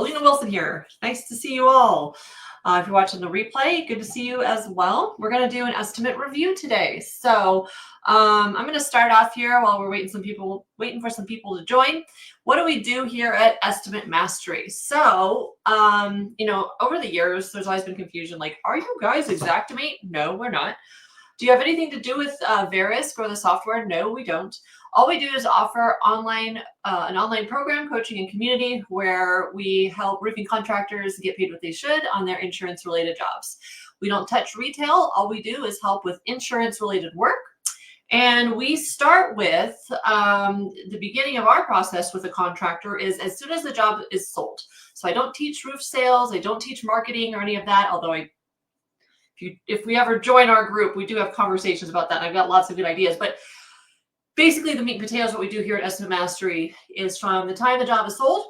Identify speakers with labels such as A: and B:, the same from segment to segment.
A: Alena Wilson here. Nice to see you all. If you're watching the replay, good to see you as well. We're going to do an estimate review today. So I'm going to start off here while we're waiting for some people to join. What do we do here at Estimate Mastery? So, over the years, there's always been confusion like, are you guys Xactimate? No, we're not. Do you have anything to do with Verisk or the software? No, we don't. All we do is offer an online program, coaching, and community where we help roofing contractors get paid what they should on their insurance-related jobs. We don't touch retail. All we do is help with insurance-related work. And we start with the beginning of our process with a contractor is as soon as the job is sold. So I don't teach roof sales. I don't teach marketing or any of that, although if we ever join our group, we do have conversations about that. I've got lots of good ideas, but basically the meat and potatoes, what we do here at Estimate Mastery is from the time the job is sold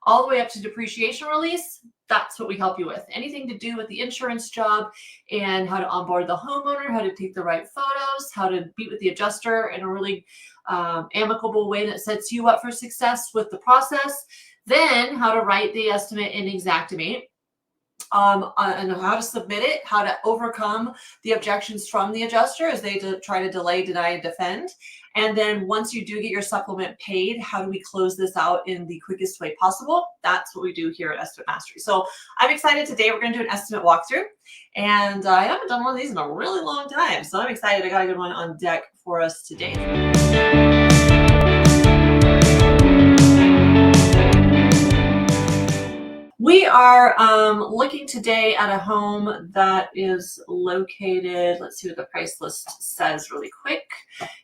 A: all the way up to depreciation release. That's what we help you with. Anything to do with the insurance job and how to onboard the homeowner, how to take the right photos, how to meet with the adjuster in a really amicable way that sets you up for success with the process. Then how to write the estimate in Xactimate. And how to submit it, how to overcome the objections from the adjuster as they try to delay, deny, and defend. And then once you do get your supplement paid, how do we close this out in the quickest way possible? That's what we do here at Estimate Mastery. So I'm excited today. We're going to do an estimate walkthrough. And I haven't done one of these in a really long time. So I'm excited. I got a good one on deck for us today. We are looking today at a home that is located, let's see what the price list says really quick.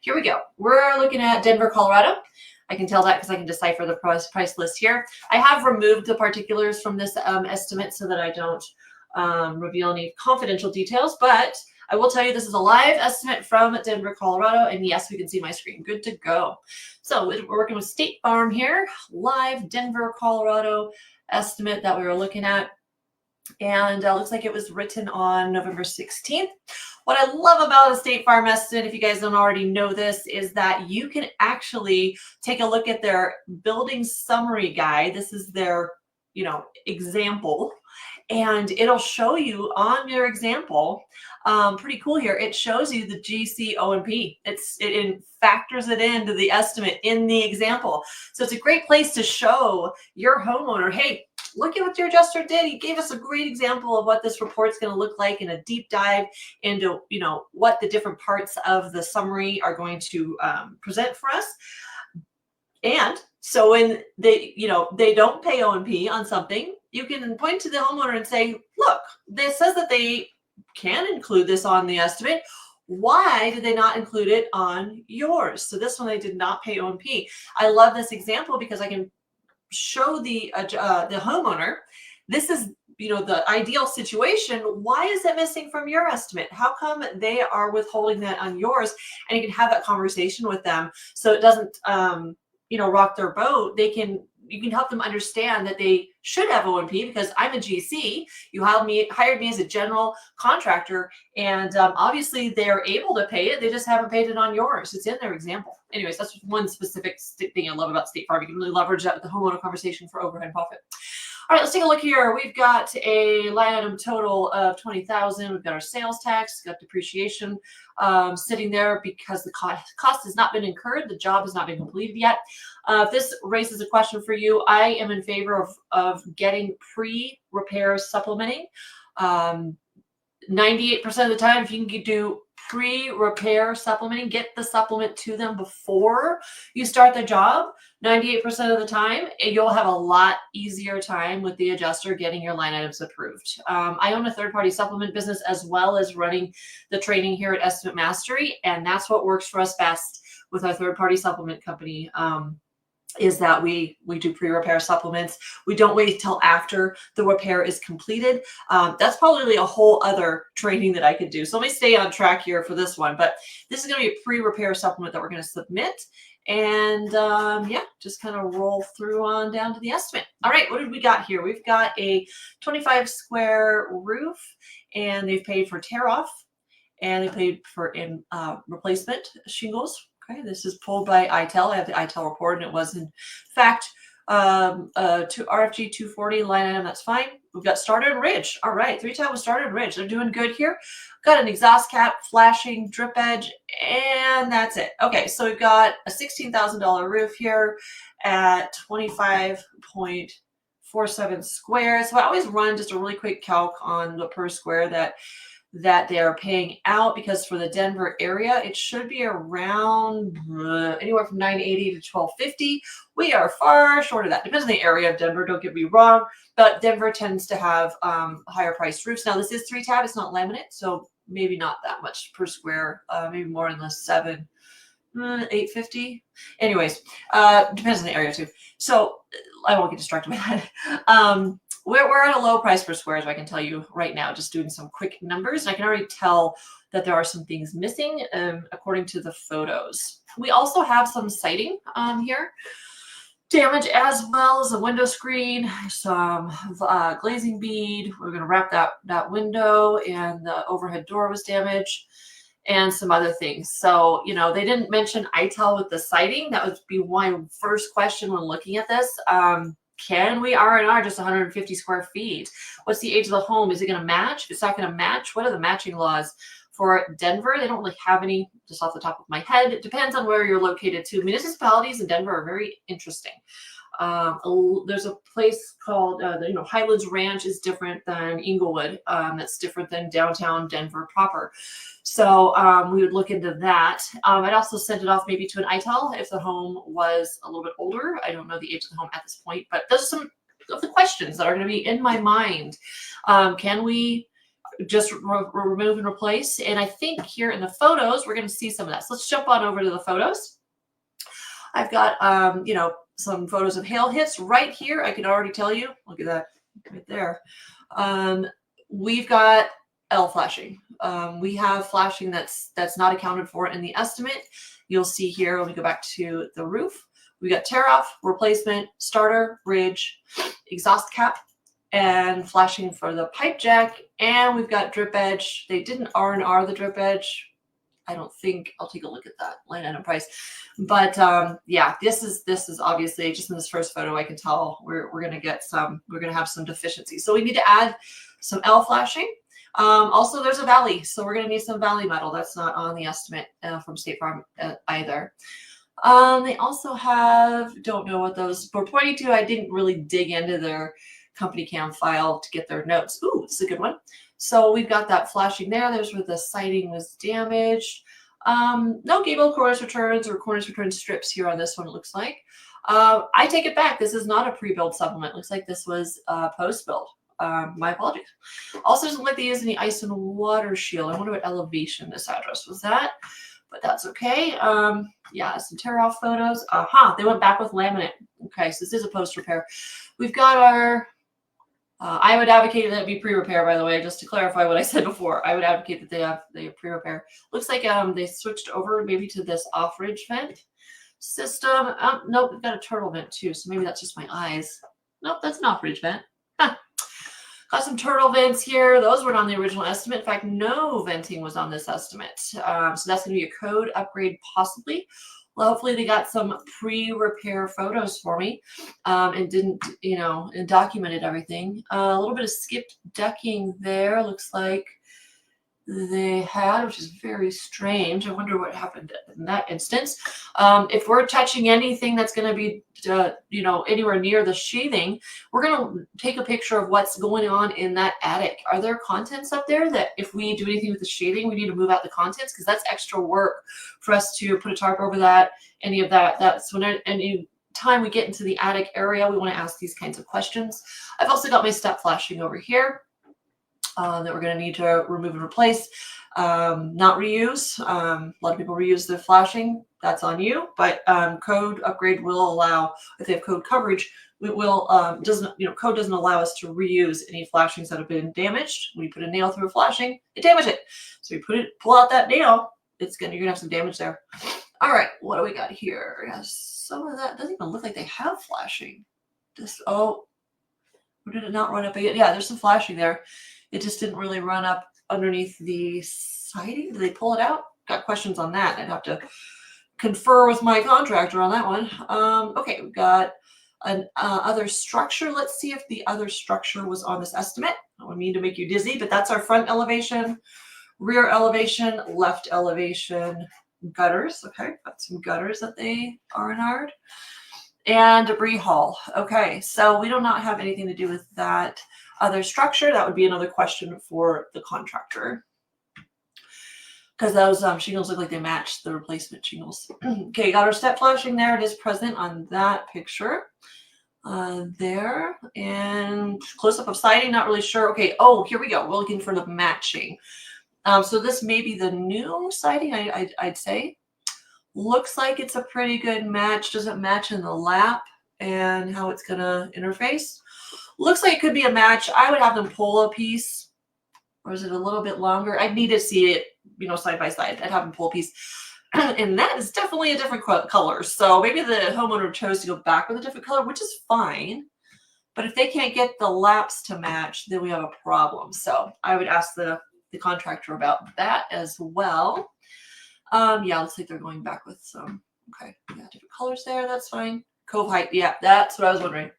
A: Here we go. We're looking at Denver, Colorado. I can tell that because I can decipher the price list here. I have removed the particulars from this estimate so that I don't reveal any confidential details, but I will tell you this is a live estimate from Denver, Colorado, and yes, we can see my screen. Good to go. So we're working with State Farm here, live Denver, Colorado estimate that we were looking at, and looks like it was written on November 16th. What I love about a State Farm estimate, if you guys don't already know this, is that you can actually take a look at their building summary guide. This is their, example, and it'll show you on your example, pretty cool here. It shows you the GC O&P. It factors it into the estimate in the example. So it's a great place to show your homeowner, hey, look at what your adjuster did. He gave us a great example of what this report's going to look like in a deep dive into, what the different parts of the summary are going to present for us. And so when they don't pay O&P on something, you can point to the homeowner and say, look, this says that they can include this on the estimate. Why did they not include it on yours? So this one, they did not pay O&P. I love this example because I can show the homeowner, this is, the ideal situation. Why is it missing from your estimate? How come they are withholding that on yours? And you can have that conversation with them so it doesn't, rock their boat. You can help them understand that they should have O&P because I'm a GC. You hired me as a general contractor, and obviously they're able to pay it. They just haven't paid it on yours. It's in their example. Anyways, that's one specific thing I love about State Farm. You can really leverage that with the homeowner conversation for overhead and profit. All right, let's take a look here. We've got a line item total of $20,000. We've got our sales tax, got depreciation sitting there because the cost has not been incurred. The job has not been completed yet. If this raises a question for you, I am in favor of getting pre-repair supplementing. 98% of the time, if you can do pre-repair supplementing, get the supplement to them before you start the job, 98% of the time, you'll have a lot easier time with the adjuster getting your line items approved. I own a third-party supplement business as well as running the training here at Estimate Mastery, and that's what works for us best with our third-party supplement company. Is that we do pre-repair supplements. We don't wait till after the repair is completed. That's probably a whole other training that I could do. So let me stay on track here for this one. But this is going to be a pre-repair supplement that we're going to submit. And just kind of roll through on down to the estimate. All right, what did we got here? We've got a 25 square roof, and they've paid for tear off, and they paid for replacement shingles. Okay, this is pulled by ITEL. I have the ITEL report, and it was in fact to RFG 240 line item, that's fine. We've got starter and ridge. All right, 3 tab with starter and ridge. They're doing good here. Got an exhaust cap, flashing, drip edge, and that's it. Okay, so we've got a $16,000 roof here at 25.47 squares. So I always run just a really quick calc on the per square that they are paying out, because for the Denver area, it should be around anywhere from $980 to $1,250. We are far short of that. Depends on the area of Denver, don't get me wrong, but Denver tends to have higher priced roofs. Now this is 3 tab, it's not laminate, so maybe not that much per square, maybe more in the $850. Anyways, depends on the area too. So I won't get distracted by that. We're at a low price per square, as I can tell you right now, just doing some quick numbers. And I can already tell that there are some things missing according to the photos. We also have some siding here. Damage, as well as a window screen, some glazing bead. We're going to wrap that window, and the overhead door was damaged, and some other things. So, you know, they didn't mention ITEL with the siding. That would be my first question when looking at this. Can we R&R just 150 square feet? What's the age of the home? Is it going to match? If it's not going to match, what are the matching laws for Denver? They don't really have any, just off the top of my head. It depends on where you're located too. Municipalities in Denver are very interesting. There's a place called, Highlands Ranch is different than Inglewood. That's different than downtown Denver proper. So we would look into that. I'd also send it off maybe to an ITEL if the home was a little bit older. I don't know the age of the home at this point, but those are some of the questions that are going to be in my mind. Can we just remove and replace? And I think here in the photos, we're going to see some of that. So let's jump on over to the photos. I've got, some photos of hail hits right here. I can already tell you, look at that right there. We've got L flashing. We have flashing that's not accounted for in the estimate. You'll see here when we go back to the roof, we got tear off, replacement, starter, ridge, exhaust cap, and flashing for the pipe jack. And we've got drip edge. They didn't R&R the drip edge. I don't think. I'll take a look at that line item price. But yeah, this is obviously, just in this first photo, I can tell we're gonna have some deficiencies. So we need to add some L flashing. Also, there's a valley, so we're gonna need some valley metal. That's not on the estimate from State Farm either. They also have, don't know what those were pointing to. I didn't really dig into their company cam file to get their notes. Ooh, this is a good one. So we've got that flashing there. There's where the siding was damaged. No gable cornice returns or cornice return strips here on this one, it looks like. I take it back. This is not a pre-build supplement. It looks like this was post-build. My apologies. Also doesn't look like they used any ice and water shield. I wonder what elevation this address was at, but that's okay. Yeah, some tear-off photos. They went back with laminate. Okay, so this is a post-repair. We've got our... I would advocate that it be pre-repair, by the way, just to clarify what I said before. I would advocate that they have pre-repair. Looks like they switched over maybe to this off-ridge vent system. Nope, we've got a turtle vent too, so maybe that's just my eyes. Nope, that's an off-ridge vent. Got some turtle vents here. Those weren't on the original estimate. In fact, no venting was on this estimate. So that's going to be a code upgrade possibly. Well, hopefully they got some pre-repair photos for me and didn't, and documented everything. A little bit of skipped decking there. Looks like they had, which is very strange. I wonder what happened in that instance. If we're touching anything that's going to be, anywhere near the sheathing, we're going to take a picture of what's going on in that attic. Are there contents up there that if we do anything with the sheathing, we need to move out the contents? Because that's extra work for us to put a tarp over that, any of that. That's when any time we get into the attic area, we want to ask these kinds of questions. I've also got my step flashing over here. That we're going to need to remove and replace, not reuse. A lot of people reuse their flashing. That's on you. But code upgrade will allow, if they have code coverage, it will code doesn't allow us to reuse any flashings that have been damaged. When you put a nail through a flashing, it damages it. So you pull out that nail, you're gonna have some damage there. All right, what do we got here? Yeah, some of that doesn't even look like they have flashing. Or did it not run up again? Yeah, there's some flashing there. It just didn't really run up underneath the siding. Did they pull it out? Got questions on that. I'd have to confer with my contractor on that one. Okay, we've got an other structure. Let's see if the other structure was on this estimate. I don't mean to make you dizzy, but that's our front elevation, rear elevation, left elevation, gutters. Okay, got some gutters that they R&R'd. And debris haul. Okay, so we do not have anything to do with that other structure. That would be another question for the contractor, because those shingles look like they match the replacement shingles. Okay, got our step flashing there. It is present on that picture there. And close-up of siding, not really sure. Okay, oh, here we go. We're looking for the matching. So this may be the new siding, I'd say. Looks like it's a pretty good match. Doesn't match in the lap and how it's gonna interface. Looks like it could be a match. I would have them pull a piece, or is it a little bit longer? I'd need to see it, you know, side by side. I'd have them pull a piece. And that is definitely a different color. So maybe the homeowner chose to go back with a different color, which is fine. But if they can't get the laps to match, then we have a problem. So I would ask the contractor about that as well. Yeah, looks like they're going back with some, okay, yeah, different colors there, that's fine. Cove height, yeah, that's what I was wondering.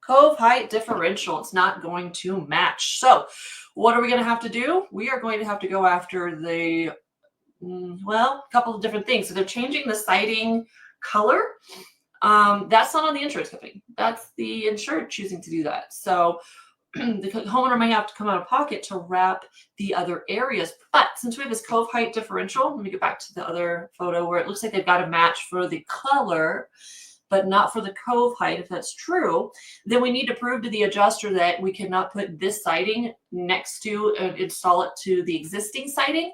A: Cove height differential, it's not going to match. So what are we going to have to do? We are going to have to go after the, well, a couple of different things. So they're changing the siding color. That's not on the insurance company. That's the insured choosing to do that. So the homeowner may have to come out of pocket to wrap the other areas. But since we have this cove height differential, let me get back to the other photo where it looks like they've got a match for the color, but not for the cove height. If that's true, then we need to prove to the adjuster that we cannot put this siding next to and install it to the existing siding.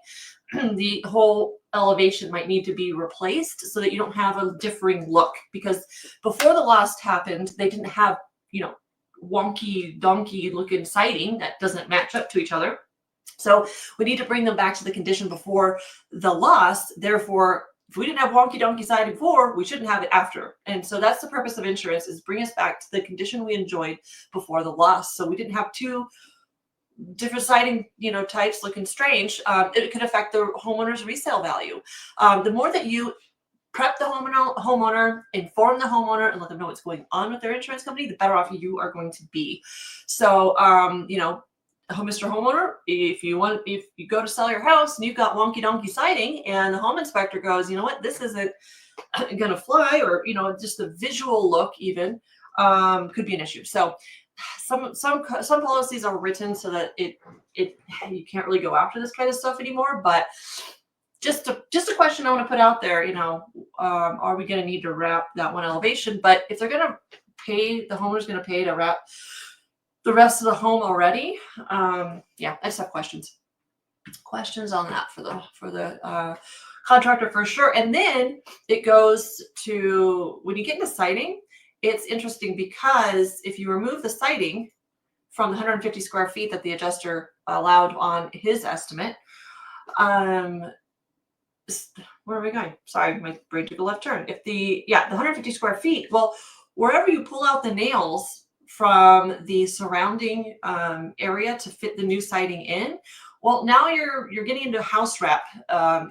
A: The whole elevation might need to be replaced so that you don't have a differing look, because before the loss happened, they didn't have, you know, wonky donkey looking siding that doesn't match up to each other. So we need to bring them back to the condition before the loss. Therefore, if we didn't have wonky donkey siding before, we shouldn't have it after. And so that's the purpose of insurance, is bring us back to the condition we enjoyed before the loss. So we didn't have two different siding, you know, types looking strange. It could affect the homeowner's resale value. The more that you prep the homeowner, inform the homeowner, and let them know what's going on with their insurance company, the better off you are going to be. So, you know, Mr. Homeowner, if you go to sell your house and you've got wonky donkey siding, and the home inspector goes, you know what, this isn't going to fly, or, you know, just the visual look even could be an issue. So some policies are written so that you can't really go after this kind of stuff anymore, but just a question I want to put out there, you know, are we going to need to wrap that one elevation? But if they're going to pay, the homeowner's going to pay to wrap the rest of the home already, yeah, I just have questions on that for the contractor for sure. And then it goes to, when you get into siding, it's interesting because if you remove the siding from the 150 square feet that the adjuster allowed on his estimate, where are we going? Sorry, my brain took a left turn. If the 150 square feet, well, wherever you pull out the nails from the surrounding area to fit the new siding in, well, now you're getting into house wrap.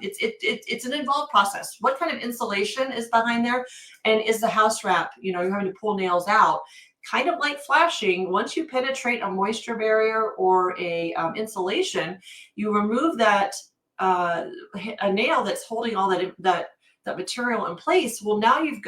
A: It's an involved process. What kind of insulation is behind there, and is the house wrap? You know, you're having to pull nails out. Kind of like flashing, once you penetrate a moisture barrier or a insulation, you remove that. A nail that's holding all that material in place. Well, now you've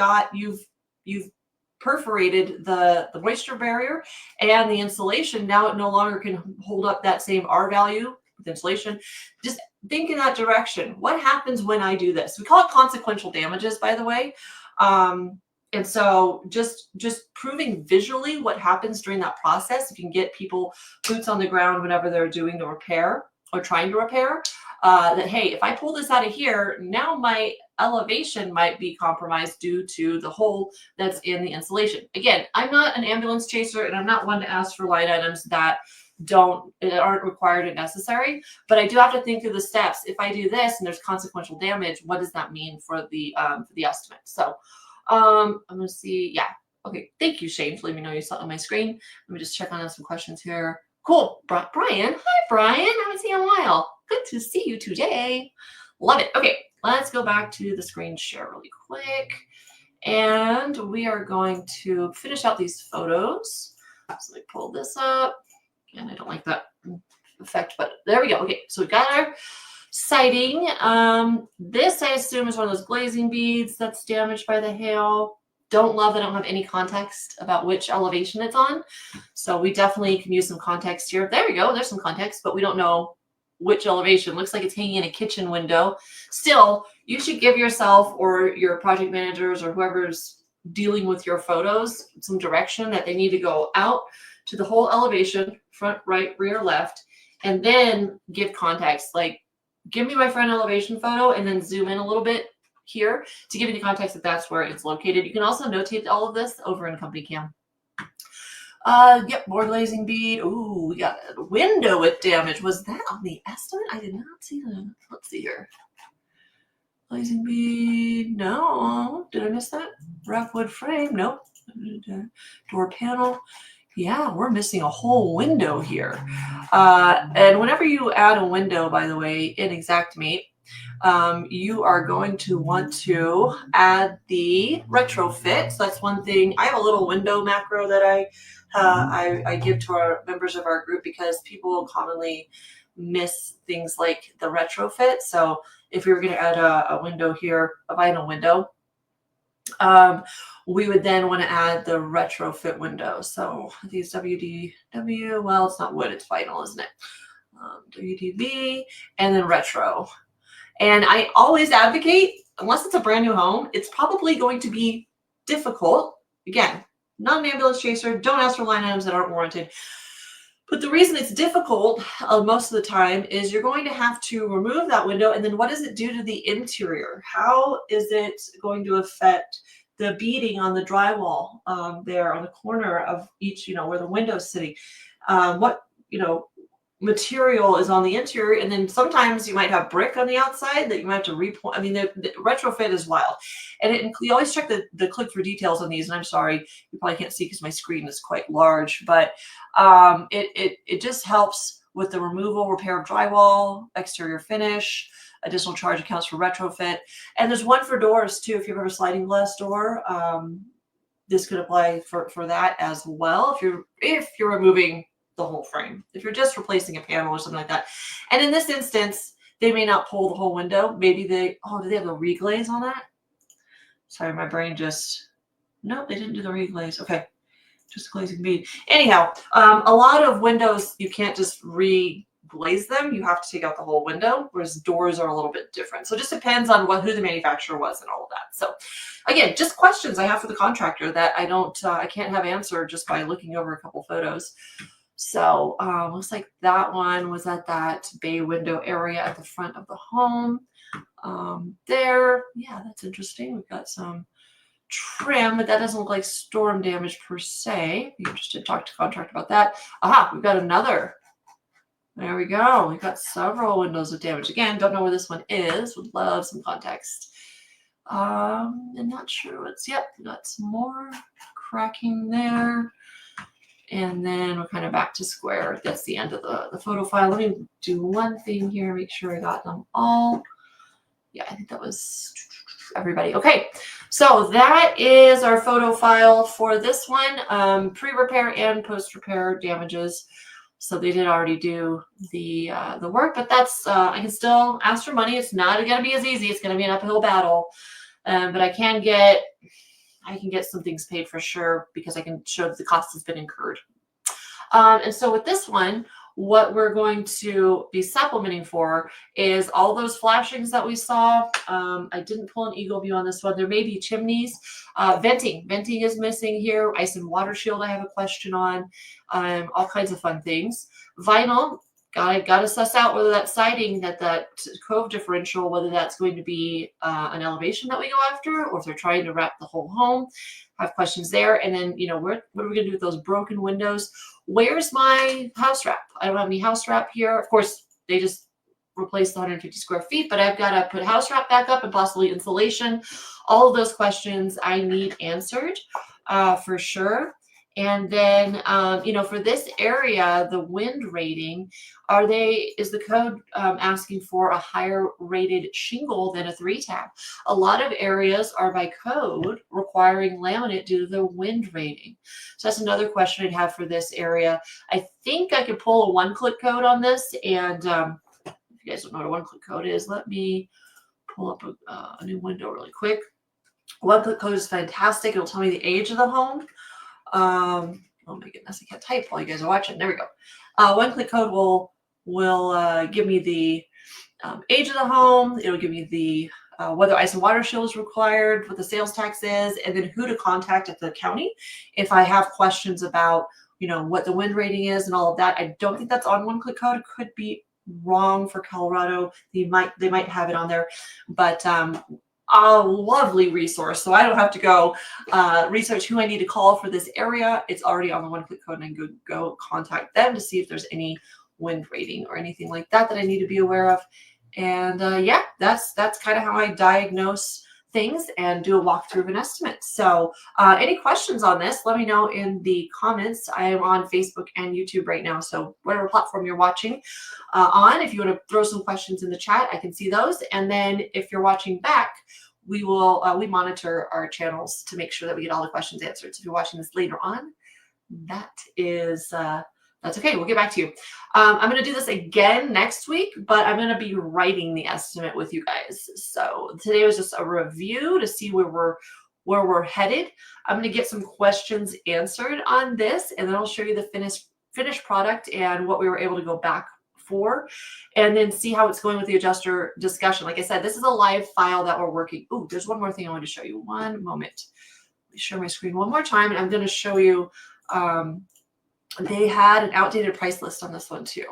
A: perforated the moisture barrier and the insulation. Now it no longer can hold up that same R value with insulation. Just think in that direction. What happens when I do this? We call it consequential damages, by the way. And so just proving visually what happens during that process, if you can get people boots on the ground whenever they're doing the repair or trying to repair, that, hey, if I pull this out of here, now my elevation might be compromised due to the hole that's in the insulation. Again, I'm not an ambulance chaser, and I'm not one to ask for line items that aren't required and necessary, but I do have to think through the steps. If I do this and there's consequential damage, what does that mean for the estimate? So I'm gonna see. Yeah, okay, thank you, Shane, for letting me know you saw it on my screen. Let me just check on some questions here. Cool. Brian. Hi, Brian. I haven't seen you in a while. Good to see you today. Love it. Okay, let's go back to the screen share really quick. And we are going to finish out these photos. So let me pull this up. And I don't like that effect, but there we go. Okay, so we got our siding. This I assume is one of those glazing beads that's damaged by the hail. Don't love that I don't have any context about which elevation it's on. So we definitely can use some context here. There we go. There's some context, but we don't know which elevation. Looks like it's hanging in a kitchen window. Still, you should give yourself or your project managers or whoever's dealing with your photos some direction that they need to go out to the whole elevation, front, right, rear, left, and then give context. Like, give me my front elevation photo and then zoom in a little bit here to give you the context that that's where it's located. You can also notate all of this over in Company Cam. Yep, more glazing bead. Ooh, we got a window with damage. Was that on the estimate? I did not see that. Let's see here. Glazing bead. No. Did I miss that? Rough wood frame. Nope. Door panel. Yeah, we're missing a whole window here. And whenever you add a window, by the way, in Xactimate, you are going to want to add the retrofit. So that's one thing. I have a little window macro that I give to our members of our group because people commonly miss things like the retrofit. So if we were going to add a window here, a vinyl window, we would then want to add the retrofit window. So these WDW, well, it's not wood, it's vinyl, isn't it? WDV and then retro. And I always advocate, unless it's a brand new home, it's probably going to be difficult. Again, not an ambulance chaser. Don't ask for line items that aren't warranted. But the reason it's difficult most of the time is you're going to have to remove that window. And then what does it do to the interior? How is it going to affect the beading on the drywall there on the corner of each, where the window's sitting? What, material is on the interior, and then sometimes you might have brick on the outside that you might have to repoint. I mean, the retrofit is wild, and you always check the click for details on these. And I'm sorry, you probably can't see because my screen is quite large, but it just helps with the removal, repair of drywall, exterior finish. Additional charge accounts for retrofit, and there's one for doors too. If you have a sliding glass door, this could apply for that as well. If you're removing the whole frame, if you're just replacing a panel or something like that. And in this instance, they may not pull the whole window. Maybe do they have the reglaze on that? Sorry, my brain nope, they didn't do the reglaze. Okay, just glazing bead. Anyhow, a lot of windows, you can't just reglaze them. You have to take out the whole window, whereas doors are a little bit different. So it just depends on who the manufacturer was and all of that. So again, just questions I have for the contractor that I can't have answered just by looking over a couple photos. So looks like that one was at that bay window area at the front of the home. There, yeah, that's interesting. We've got some trim, but that doesn't look like storm damage per se. Be interested to talk to contractor about that. Aha, we've got another. There we go. We've got several windows with damage. Again, don't know where this one is. Would love some context. I'm not sure what's, yep, got some more cracking there. And then we're kind of back to square. That's the end of the photo file. Let me do one thing here, make sure I got them all. Yeah, I think that was everybody. Okay, so that is our photo file for this one. Pre-repair and post-repair damages. So they did already do the work, but that's I can still ask for money. It's not going to be as easy. It's going to be an uphill battle, but I can get some things paid for sure because I can show that the cost has been incurred. And so with this one, what we're going to be supplementing for is all those flashings that we saw. I didn't pull an eagle view on this one. There may be chimneys. Venting is missing here. Ice and water shield I have a question on. All kinds of fun things. Vinyl. Got to suss out whether that siding, that cove differential, whether that's going to be an elevation that we go after, or if they're trying to wrap the whole home. I have questions there. And then, what are we going to do with those broken windows? Where's my house wrap? I don't have any house wrap here. Of course, they just replaced the 150 square feet, but I've got to put house wrap back up and possibly insulation. All of those questions I need answered for sure. And then, for this area, the wind rating, is the code asking for a higher rated shingle than a 3-tab? A lot of areas are by code requiring laminate due to the wind rating. So that's another question I'd have for this area. I think I could pull a one-click code on this. And if you guys don't know what a one-click code is, let me pull up a new window really quick. One-click code is fantastic. It'll tell me the age of the home. Oh my goodness, I can't type while you guys are watching. There we go. One-click code will give me the age of the home. It'll give me the whether ice and water shield is required, what the sales tax is, and then who to contact at the county if I have questions about what the wind rating is and all of that. I don't think that's on one-click code. It could be wrong for Colorado. They might have it on there, but a lovely resource. So I don't have to go research who I need to call for this area. It's already on the one-click code, and I can go contact them to see if there's any wind rating or anything like that I need to be aware of. And yeah, that's kind of how I diagnose things and do a walkthrough of an estimate. So any questions on this, let me know in the comments. I am on Facebook and YouTube right now, so whatever platform you're watching on, if you want to throw some questions in the chat, I can see those. And then if you're watching back, we monitor our channels to make sure that we get all the questions answered. So if you're watching this later on, that's okay. We'll get back to you. I'm going to do this again next week, but I'm going to be writing the estimate with you guys. So today was just a review to see where we're headed. I'm going to get some questions answered on this, and then I'll show you the finished product and what we were able to go back for, and then see how it's going with the adjuster discussion. Like I said, this is a live file that we're working. Oh, there's one more thing I want to show you. One moment. Let me share my screen one more time, and I'm going to show you. They had an outdated price list on this one too.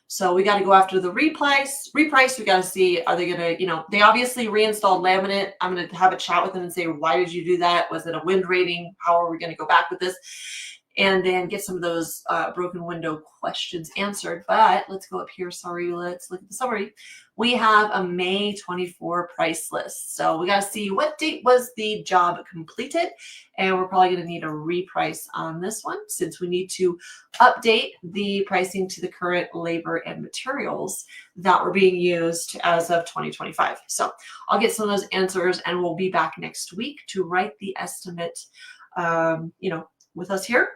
A: So we got to go after the reprice. We got to see, are they going to, they obviously reinstalled laminate. I'm going to have a chat with them and say, why did you do that? Was it a wind rating? How are we going to go back with this? And then get some of those broken window questions answered. But let's go up here. Sorry, let's look at the summary. We have a May 24 price list. So we got to see what date was the job completed. And we're probably going to need a reprice on this one, since we need to update the pricing to the current labor and materials that were being used as of 2025. So I'll get some of those answers, and we'll be back next week to write the estimate, with us here.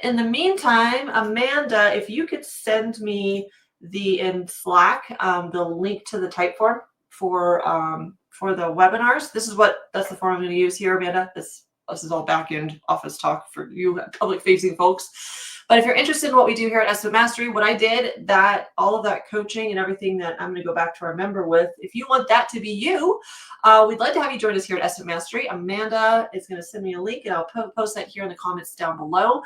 A: In the meantime, Amanda, if you could send me in Slack the link to the type form for the webinars. That's the form I'm going to use here, Amanda. This is all back end office talk for you public facing folks. But if you're interested in what we do here at Estimate Mastery, what I did, all of that coaching and everything that I'm going to go back to our member with, if you want that to be you, we'd love to have you join us here at Estimate Mastery. Amanda is going to send me a link, and I'll post that here in the comments down below.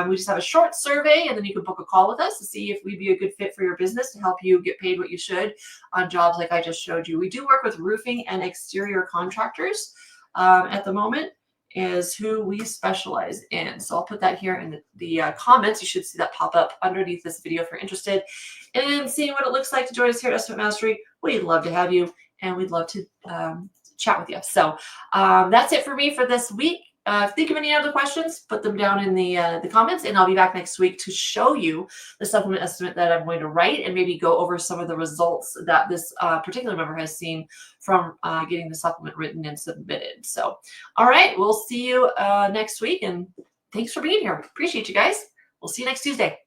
A: We just have a short survey, and then you can book a call with us to see if we'd be a good fit for your business to help you get paid what you should on jobs like I just showed you. We do work with roofing and exterior contractors at the moment, is who we specialize in. So I'll put that here in the comments. You should see that pop up underneath this video if you're interested in seeing what it looks like to join us here at Estimate Mastery. We'd love to have you, and we'd love to chat with you. So that's it for me for this week. Think of any other questions, put them down in the comments, and I'll be back next week to show you the supplement estimate that I'm going to write, and maybe go over some of the results that this particular member has seen from getting the supplement written and submitted. So, all right, we'll see you next week, and thanks for being here. Appreciate you guys. We'll see you next Tuesday.